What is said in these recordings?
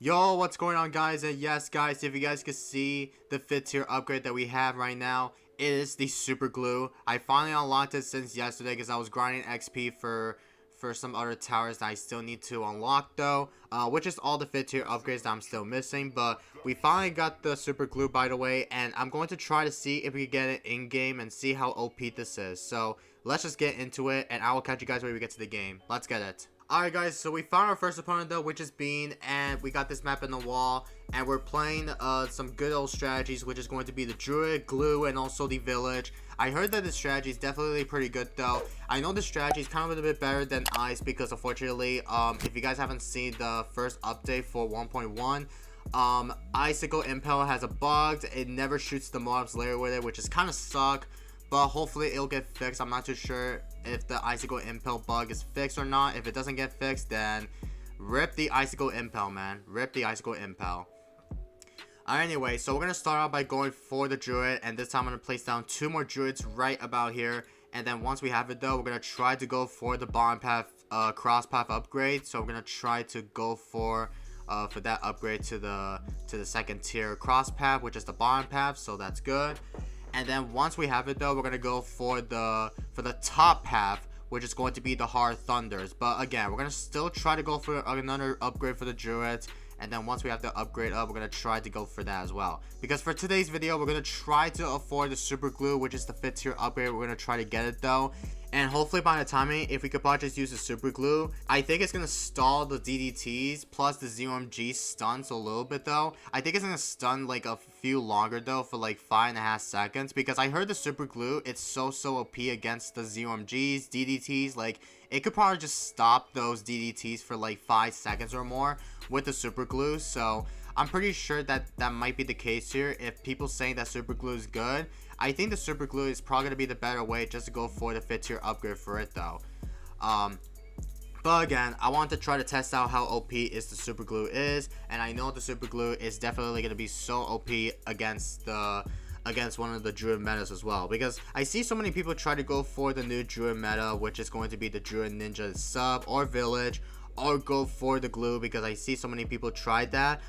Yo, what's going on, guys? And yes, guys, if you guys can see the 5th tier upgrade that we have right now, it is the super glue. I finally unlocked it since yesterday because I was grinding XP for some other towers that I still need to unlock though, which is all the 5th tier upgrades that I'm still missing. But we finally got the super glue, by the way, and I'm going to try to see if we can get it in game and see how OP this is. So let's just get into it, and I will catch you guys when we get to the game. Let's get it. Alright guys, so we found our first opponent though, which is Bean, and we got this map in the wall, and we're playing some good old strategies, which is going to be the Druid, Glue, and also the Village. I heard that the strategy is definitely pretty good though. I know the strategy is kind of a little bit better than Ice because unfortunately, if you guys haven't seen the first update for 1.1, Icicle Impel has a bug. It never shoots the mobs layer with it, which is kind of suck. But hopefully it'll get fixed. I'm not too sure if the Icicle Impel bug is fixed or not. If it doesn't get fixed, then rip the Icicle Impel, man. Rip the Icicle Impel. Alright, anyway, so we're going to start out by going for the Druid. And this time I'm going to place down 2 more Druids right about here. And then once we have it though, we're going to try to go for the Bond Path, Cross Path upgrade. So we're going to try to go for that upgrade to the 2nd tier Cross Path, which is the Bond Path. So that's good. And then once we have it though, we're gonna go for the top path, which is going to be the Hard Thunders. But again, we're gonna still try to go for another upgrade for the Druids. And then once we have the upgrade up, we're gonna try to go for that as well. Because for today's video, we're gonna try to afford the super glue, which is the 5th tier upgrade. We're gonna try to get it though. And hopefully by the timing, if we could probably just use the super glue, I think it's going to stall the DDTs plus the ZOMG stunts a little bit though. I think it's going to stun like a few longer though for like 5.5 seconds. Because I heard the super glue, it's so OP against the ZOMGs, DDTs. Like it could probably just stop those DDTs for like 5 seconds or more with the super glue. So I'm pretty sure that that might be the case here. If people saying that super glue is good, I think the super glue is probably going to be the better way just to go for the 5th tier upgrade for it though. But again, I want to try to test out how OP is the super glue is, and I know the super glue is definitely going to be so OP against one of the Druid metas as well, because I see so many people try to go for the new Druid meta, which is going to be the Druid Ninja sub or Village, or go for the glue, because I see so many people tried that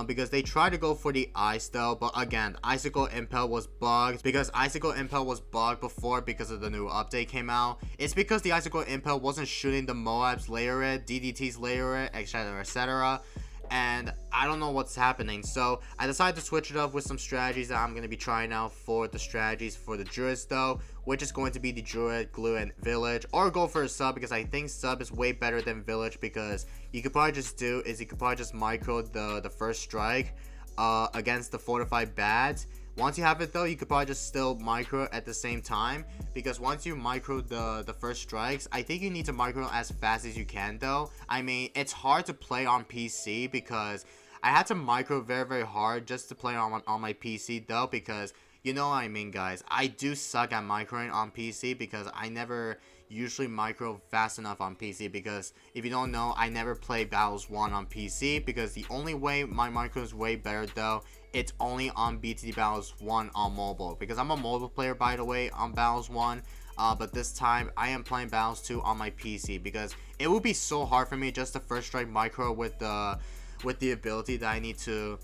because they tried to go for the ice though. But again, Icicle Impel was bugged, because Icicle Impel was bugged before because of the new update came out. It's because the Icicle Impel wasn't shooting the Moabs layer it, DDTs layer it, etc, etc. And I don't know what's happening, so I decided to switch it up with some strategies that I'm going to be trying out for the strategies for the Druids though, which is going to be the Druid, Glue, and Village, or go for a sub, because I think sub is way better than Village, because you could probably just micro the first strike against the fortified bads. Once you have it though, you could probably just still micro at the same time, because once you micro the first strikes, I think you need to micro as fast as you can though. I mean, it's hard to play on PC because I had to micro very hard just to play on my PC though, because you know what I mean, guys. I do suck at microing on PC because I never usually micro fast enough on PC, because if you don't know, I never play Battles 1 on PC, because the only way my micro is way better though, it's only on BTD Battles 1 on mobile, because I'm a mobile player, by the way, on Battles 1. But this time I am playing Battles 2 on my PC, because it would be so hard for me just to first strike micro with the ability that I need to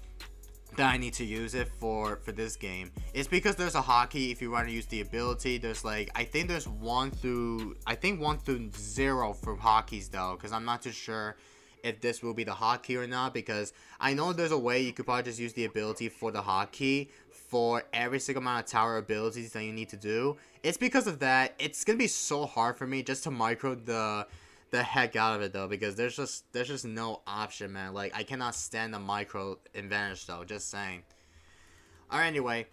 use it for this game. It's because there's a hotkey if you want to use the ability. There's like, I think there's 1 through 0 for hotkeys though, because I'm not too sure if this will be the hotkey or not, because I know there's a way you could probably just use the ability for the hotkey for every single amount of tower abilities that you need to do. It's because of that, it's gonna be so hard for me just to micro the heck out of it though, because there's just no option, man. Like, I cannot stand the micro advantage though, just saying. Alright, anyway,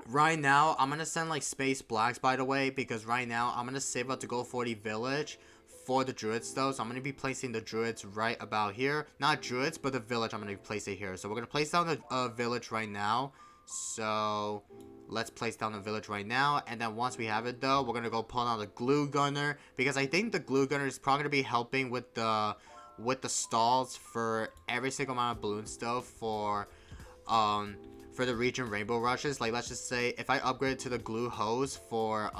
right now I'm gonna send like Space Blacks, by the way, because right now I'm gonna save up to go for the Village for the Druids though. So I'm gonna be placing the Druids right about here. Not Druids, but the Village, I'm gonna place it here. So we're gonna place down the Village right now. So let's place down the Village right now, and then once we have it though, we're gonna go pull out the Glue Gunner, because I think the Glue Gunner is probably gonna be helping with the stalls for every single amount of balloons though, for the region Rainbow Rushes. Like, let's just say if I upgrade to the Glue Hose for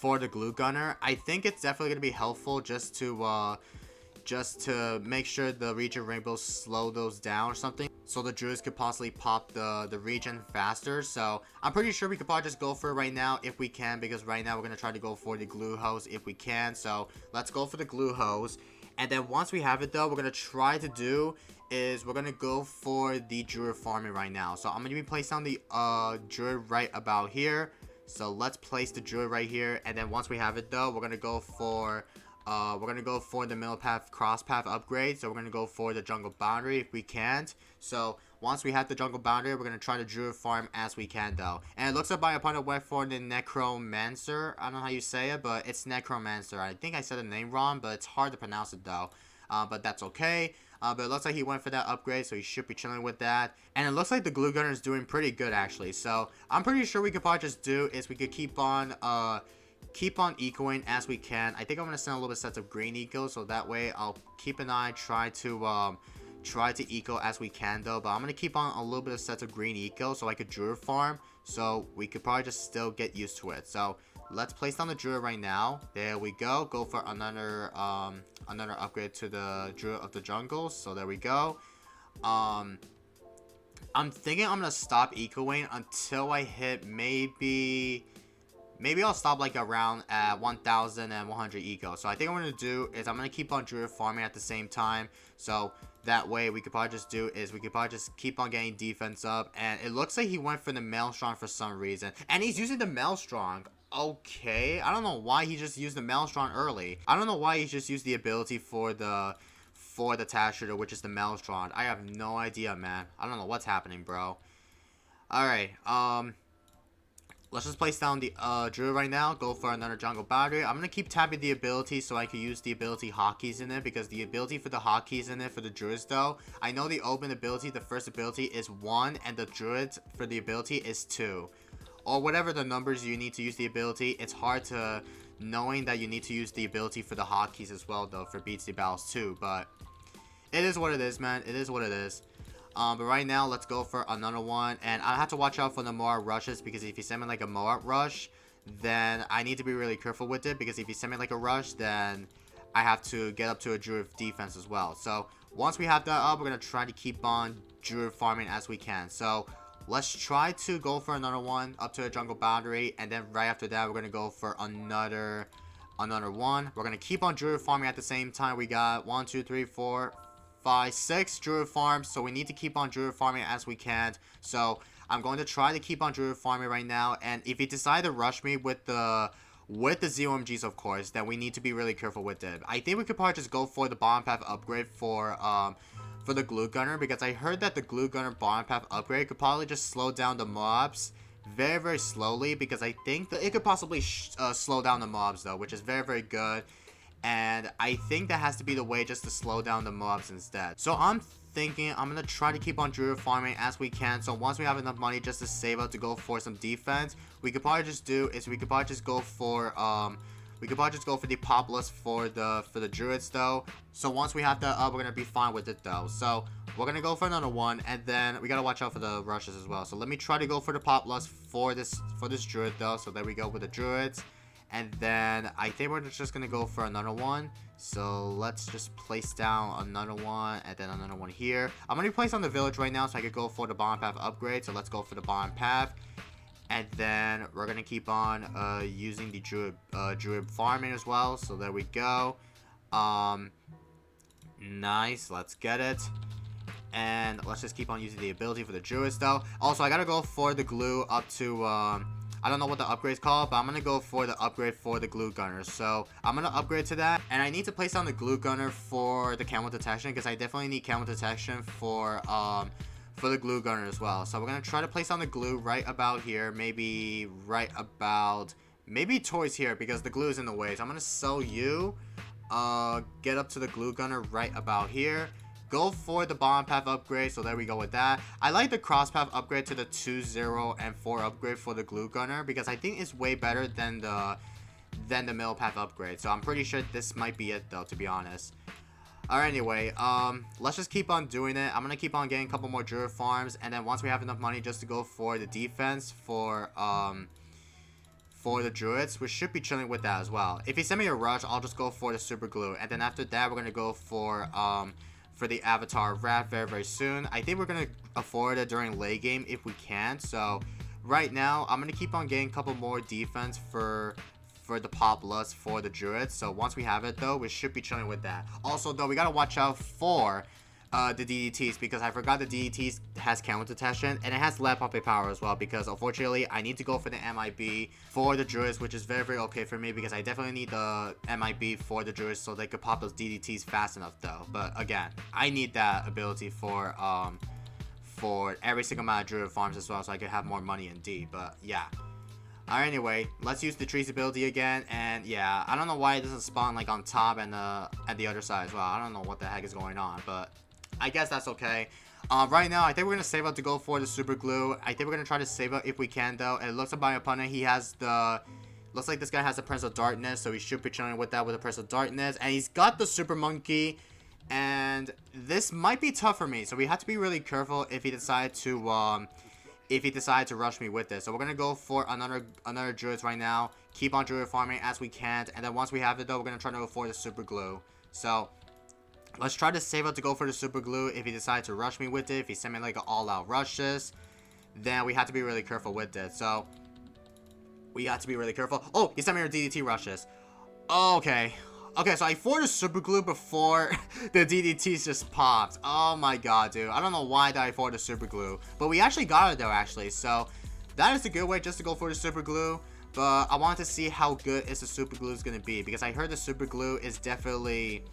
the Glue Gunner, I think it's definitely gonna be helpful just to just to make sure the region rainbows slow those down or something, so the druids could possibly pop the region faster. So I'm pretty sure we could probably just go for it right now if we can, because right now we're gonna try to go for the glue hose if we can. So let's go for the glue hose, and then once we have it though, we're gonna try to do is we're gonna go for the druid farming right now. So I'm gonna be placing on the druid right about here. So let's place the druid right here, and then once we have it though, we're gonna go for the middle path cross path upgrade. So we're gonna go for the jungle boundary if we can't. So once we have the jungle boundary, we're gonna try to druid farm as we can though. And it looks like my opponent went for the necromancer. I don't know how you say it, but it's necromancer. I think I said the name wrong, but it's hard to pronounce it though. But that's okay. But it looks like he went for that upgrade, so he should be chilling with that. And it looks like the glue gunner is doing pretty good actually. So I'm pretty sure we could probably just do is we could keep on ecoing as we can. I think I'm gonna send a little bit sets of green eco, so that way I'll keep an eye, try to eco as we can though. But I'm gonna keep on a little bit of sets of green eco so I could druid farm, so we could probably just still get used to it. So let's place down the druid right now. There we go. Go for another upgrade to the druid of the jungle. So there we go. I'm thinking I'm gonna stop ecoing until I hit maybe I'll stop like around at 1,100 eco. So I think what I'm going to do is I'm going to keep on druid farming at the same time. So that way we could probably just keep on getting defense up. And it looks like he went for the Maelstrom for some reason. And he's using the Maelstrom. Okay. I don't know why he just used the Maelstrom early. I don't know why he just used the ability for the Task Shooter, which is the Maelstrom. I have no idea, man. I don't know what's happening, bro. Alright. Let's just place down the druid right now. Go for another jungle boundary. I'm going to keep tapping the ability so I can use the ability hotkeys in it, because the ability for the hotkeys in it for the druids though, I know the open ability, the first ability is 1, and the druids for the ability is 2. Or whatever the numbers you need to use the ability. It's hard to knowing that you need to use the ability for the hotkeys as well though for BTC battles too. But it is what it is, man. It is what it is. But right now, let's go for another one. And I have to watch out for the Moab rushes, because if you send me like a Moab rush, then I need to be really careful with it. Because if you send me like a rush, then I have to get up to a druid defense as well. So once we have that up, we're going to try to keep on druid farming as we can. So let's try to go for another one up to a jungle boundary. And then right after that, we're going to go for another one. We're going to keep on druid farming at the same time. We got 1, 2, 3, 4, 5, 6 druid farms, so we need to keep on druid farming as we can. So I'm going to try to keep on druid farming right now, and if you decide to rush me with the ZOMGs, of course, then we need to be really careful with it. I think we could probably just go for the bottom path upgrade for the glue gunner, because I heard that the glue gunner bottom path upgrade could probably just slow down the mobs very, very slowly, because I think that it could possibly slow down the mobs though, which is very, very good. And I think that has to be the way, just to slow down the mobs instead. So I'm thinking I'm gonna try to keep on druid farming as we can. So once we have enough money just to save up to go for some defense, we could probably just go for the populace for the druids though. So once we have that up, we're gonna be fine with it though. So we're gonna go for another one, and then we gotta watch out for the rushes as well. So let me try to go for the populace for this druid though. So there we go with the druids. And then I think we're just going to go for another one. So let's just place down another one, and then another one here. I'm going to place on the village right now so I could go for the bottom path upgrade. So let's go for the bottom path. And then we're going to keep on using the druid farming as well. So there we go. Nice. Let's get it. And let's just keep on using the ability for the druids though. Also, I got to go for the glue up to... I don't know what the upgrade's called, but I'm going to go for the upgrade for the glue gunner. So I'm going to upgrade to that. And I need to place down the glue gunner for the camel detection, because I definitely need camel detection for the glue gunner as well. So we're going to try to place on the glue right about here. Maybe towards here, because the glue is in the way. So I'm going to sell you. Get up to the glue gunner right about here. Go for the bottom path upgrade, so there we go with that. I like the cross path upgrade to the 2, 0, and 4 upgrade for the glue gunner, because I think it's way better than the middle path upgrade. So I'm pretty sure this might be it though, to be honest. Alright, anyway, let's just keep on doing it. I'm gonna keep on getting a couple more druid farms, and then once we have enough money just to go for the defense for for the druids, we should be chilling with that as well. If he send me a rush, I'll just go for the super glue, and then after that we're gonna go for the avatar wrap very soon. I think we're gonna afford it during late game if we can. So right now I'm gonna keep on getting a couple more defense for the pop lust for the druids. So once we have it though, we should be chilling with that. Also though, we gotta watch out for the DDTs, because I forgot the DDTs has counter detection and it has lead puppet power as well, because unfortunately I need to go for the MIB for the druids, which is very okay for me, because I definitely need the MIB for the druids so they could pop those DDTs fast enough though. But again, I need that ability for every single amount of druid farms as well, so I could have more money in D. But yeah. Alright, anyway, let's use the tree's ability again, and yeah, I don't know why it doesn't spawn like on top and at the other side as well. I don't know what the heck is going on, but I guess that's okay. Right now, I think we're going to save up to go for the super glue. I think we're going to try to save up if we can, though. It looks like my opponent, he has the... Looks like this guy has the Prince of Darkness, so he should be chilling with that with the Prince of Darkness. And he's got the Super Monkey, and this might be tough for me. So we have to be really careful if he decides to rush me with this. So we're going to go for another Druids right now. Keep on Druid farming as we can. And then once we have it, though, we're going to try to go for the super glue. So let's try to save up to go for the super glue if he decides to rush me with it. If he send me like an all-out rushes, then we have to be really careful with it. So we have to be really careful. Oh, he sent me our DDT rushes. Okay. Okay, so I forced the super glue before the DDTs just popped. Oh my god, dude. I don't know why that I forced the super glue. But we actually got it though, actually. So that is a good way just to go for the super glue. But I wanted to see how good is the super glue is going to be, because I heard the super glue is definitely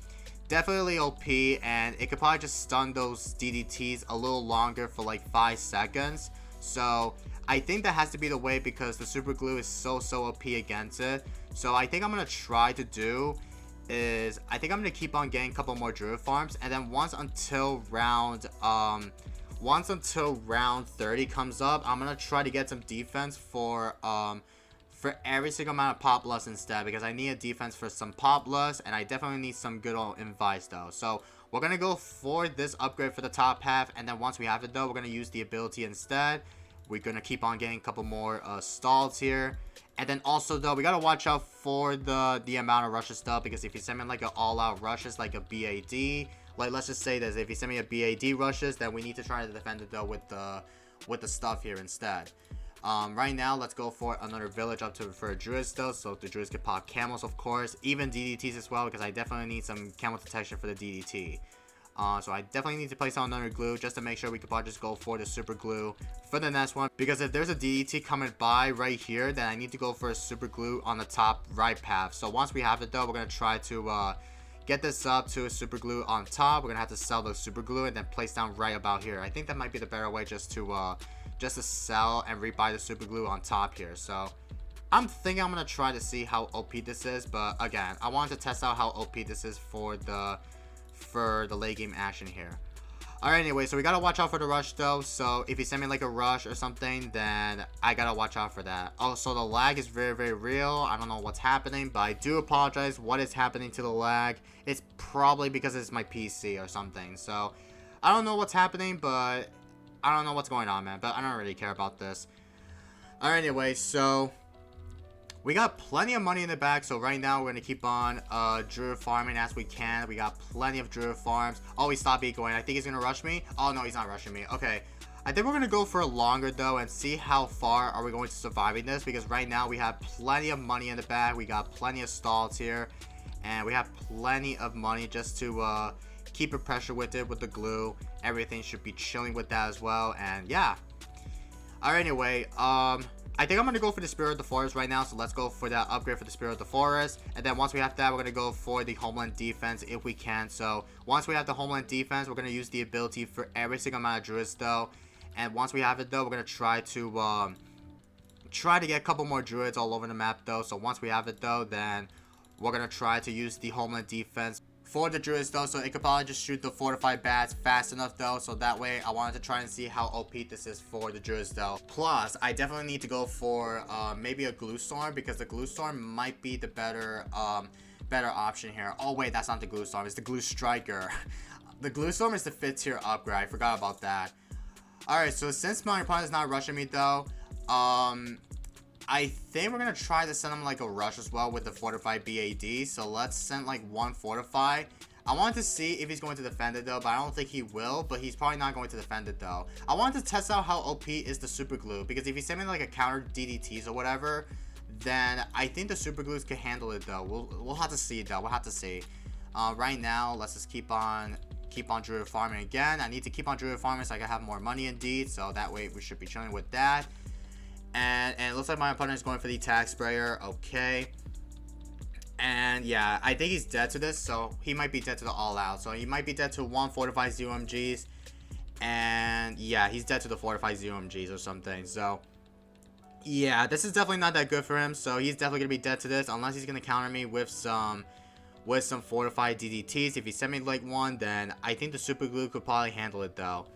OP, and it could probably just stun those DDTs a little longer for like 5 seconds. So I think that has to be the way, because the super glue is so OP against it. So I think I'm going to try to do is, I think I'm going to keep on getting a couple more druid farms, and then once until round 30 comes up, I'm going to try to get some defense for every single amount of pop lust instead, because I need a defense for some pop lust, and I definitely need some good old invites though. So we're gonna go for this upgrade for the top half, and then once we have it though, we're gonna use the ability instead. We're gonna keep on getting a couple more stalls here, and then also though, we gotta watch out for the amount of rushes though, because if you send me like an all-out rushes, like a BAD, like let's just say this, if you send me a BAD rushes, then we need to try to defend it though with the stuff here instead. Right now, let's go for another village up to for druids though, so the druids can pop camels, of course, even DDTs as well, because I definitely need some camel detection for the DDT. So I definitely need to place on another glue just to make sure we can probably just go for the super glue for the next one, because if there's a DDT coming by right here, then I need to go for a super glue on the top right path. So once we have it though, we're gonna try to get this up to a super glue on top. We're gonna have to sell the super glue and then place down right about here. I think that might be the better way, just to sell and rebuy the super glue on top here. So I'm thinking I'm gonna try to see how OP this is, but again, I wanted to test out how OP this is for the late game action here. Alright, anyway, so we gotta watch out for the rush though. So if you send me like a rush or something, then I gotta watch out for that. Also, the lag is very real. I don't know what's happening, but I do apologize what is happening to the lag. It's probably because it's my PC or something. So I don't know what's happening, but I don't know what's going on, man, but I don't really care about this. Alright, anyway, so we got plenty of money in the bag, so right now we're going to keep on druid farming as we can. We got plenty of druid farms. Oh, he stopped going. I think he's going to rush me. Oh, no, he's not rushing me. Okay, I think we're going to go for longer, though, and see how far are we going to surviving this, because right now we have plenty of money in the bag. We got plenty of stalls here, and we have plenty of money just to keep a pressure with it with the glue. Everything should be chilling with that as well, and yeah. Alright, anyway, I think I'm gonna go for the Spirit of the Forest right now, so let's go for that upgrade for the Spirit of the Forest, and then once we have that, we're gonna go for the Homeland Defense if we can. So once we have the Homeland Defense, we're gonna use the ability for every single amount of druids though, and once we have it though, we're gonna try to get a couple more druids all over the map though. So once we have it though, then we're gonna try to use the Homeland Defense for the druids though, so it could probably just shoot the fortified bats fast enough though. So that way I wanted to try and see how OP this is for the druids though. Plus I definitely need to go for maybe a glue storm, because the glue storm might be the better option here. Oh wait, that's not the glue storm, it's the glue striker. The glue storm is the 5th tier upgrade. I forgot about that. Alright, so since my opponent is not rushing me though, I think we're gonna try to send him like a rush as well with the fortified BAD. So let's send like one fortify. I want to see if he's going to defend it though, but I don't think he will. But he's probably not going to defend it though. I want to test out how OP is the super glue, because if he's sending like a counter DDTs or whatever, then I think the super glues can handle it though. We'll have to see though. We'll have to see. Right now, let's just keep on druid farming again. I need to keep on druid farming so I can have more money indeed. So that way we should be chilling with that. And it looks like my opponent is going for the attack sprayer. Okay. And yeah, I think he's dead to this, so he might be dead to the all out. So he might be dead to one fortified ZOMGs. And yeah, he's dead to the fortified ZOMGs or something. So yeah, this is definitely not that good for him. So he's definitely gonna be dead to this, unless he's gonna counter me with some fortified DDTs. If he sent me like one, then I think the super glue could probably handle it though.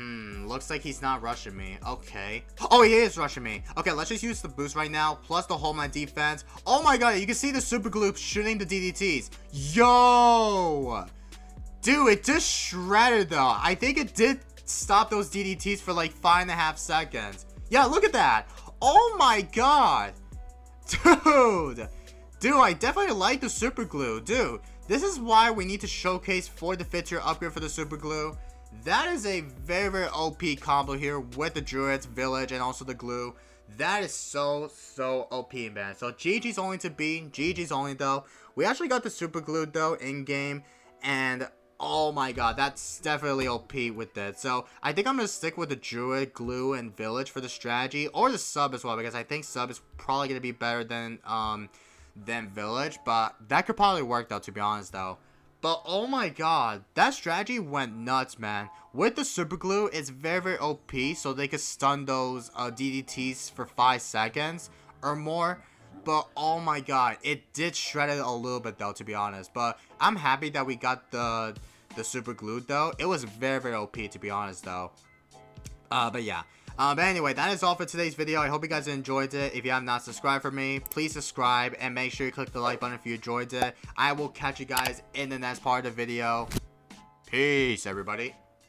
Looks like he's not rushing me. Okay. Oh, he is rushing me. Okay, let's just use the boost right now, plus the homeland defense. Oh my god, you can see the super glue shooting the DDTs. Yo! Dude, it just shredded though. I think it did stop those DDTs for like 5.5 seconds. Yeah, look at that. Oh my god. Dude, I definitely like the super glue. Dude, this is why we need to showcase for the 5th-tier upgrade for the super glue. That is a very, very OP combo here with the druids, village, and also the glue. That is so OP, man. So GG's only to be. GG's only though. We actually got the super glue though in game, and oh my god, that's definitely OP with it. So I think I'm gonna stick with the druid, glue, and village for the strategy, or the sub as well, because I think sub is probably gonna be better than village. But that could probably work though, to be honest though. But oh my god, that strategy went nuts, man. With the super glue, it's very, very OP, so they could stun those DDTs for 5 seconds or more. But oh my god, it did shred it a little bit though, to be honest. But I'm happy that we got the super glue though. It was very, very OP, to be honest though. But yeah. But anyway, that is all for today's video. I hope you guys enjoyed it. If you have not subscribed for me, please subscribe and make sure you click the like button if you enjoyed it. I will catch you guys in the next part of the video. Peace, everybody.